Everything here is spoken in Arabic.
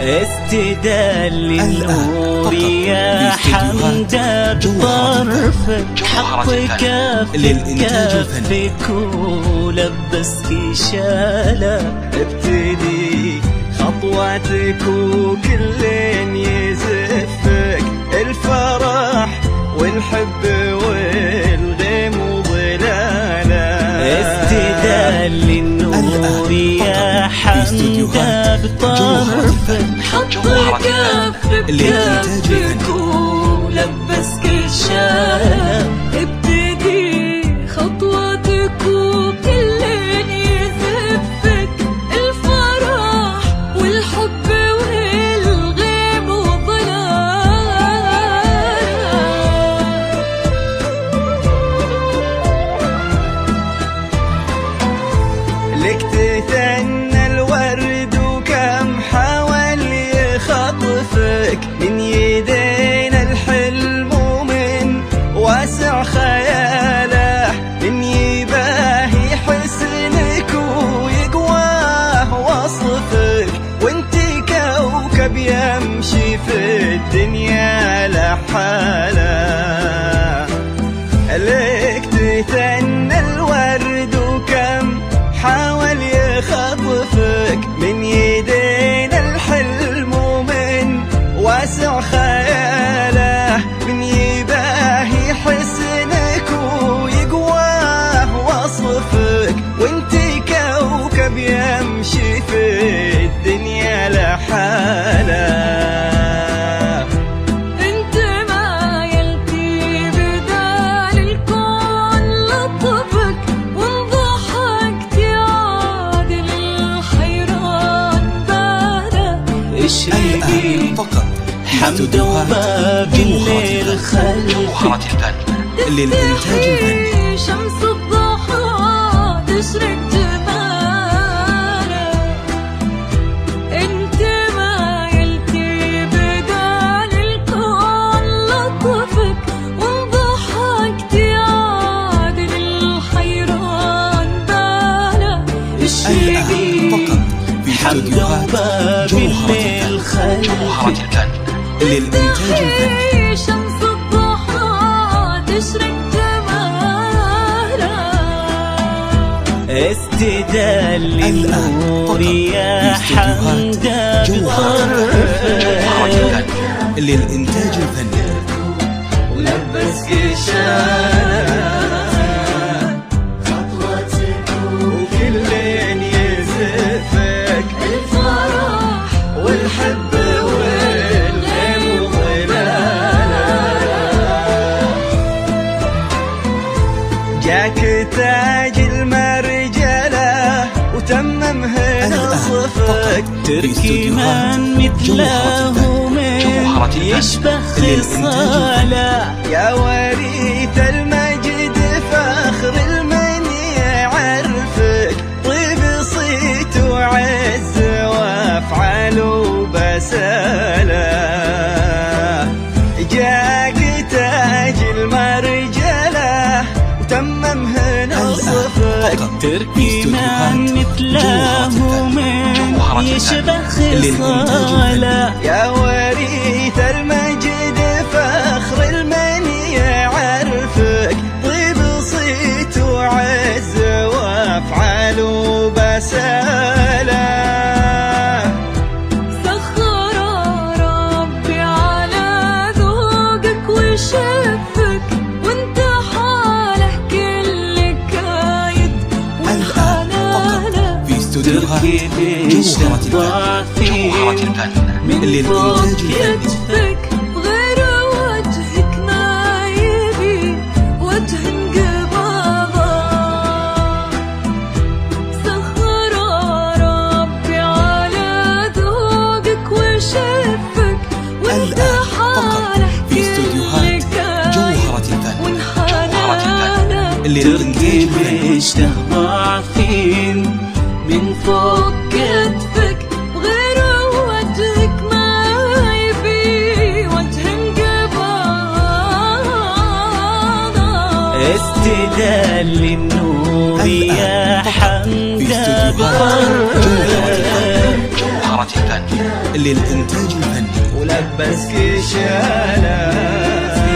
استدل للنور يا حمدة بطرفك، حط كفك ولبسك شالة. ابتدي خطواتك وكل يزفك، الفرح والحب والغيم وظلالة. استدل للنور يا حمدة بطرفك، حط كفك ولبسك الشالة. ابتدي خطواتك وكل يزفك، الفرح والحب والغيم وظلال. لك تتنى الورد وكم حاول يخطفك من يدينا الحلم ومن واسع خياله، من يباهي حسنك ويقواه وصفك، وانتي كوكب يمشي في الدنيا لحاله. لك تتنى الورد وكم حاول يخطفك من يدينا الحلم ومن واسع خياله، من يباهي حسنك ويقواه وصفك، وانتي كوكب يمشي في الدنيا لحاله. حمد وباب الليل خلفك، للإنتاج الفني شمس الضحى تشرق جمالك. انت مايلتي بدال الكون لطفك، وانضحكتي عادل الحيران بالك. الآن فقط في استوديوهات جوهرة الفن للإنتاج الفني. شمس الضحى تشرق جمالك. استدل للنور يا حمدة بطرفك، للإنتاج الفني. ولبسك شالة، خطوتك وكل يزفك، الفرح والحب جاك تاج المرجلة وتممه نصفك، تركي من مثله من يشبه خصاله. يا وريث المجد فخر المن يعرفك، طيب صيت وعز وافعال وبسالة. جاك تاج المرجلة وتممه نصفك، تركي من مثله من يشبه خصاله. يا وريث المجد فخر المن يعرفك، طيب صيت وعز وافعال وبسالة. تركي جوهرة الفن من فوق كتفك، غير وجهك ما يبي وجه انقباضه. سخر ربي على ذوقك وشفك، وانت حالك في استوديوهات جوهرة الفن تركي بيشته ضعفين من فوق كتفك، وغير وجهك ما يبي وجه انقباضه. استدل للنور يا حمدة بطرفك، جوهرة الفن للإنتاج الفني ولبسك شالة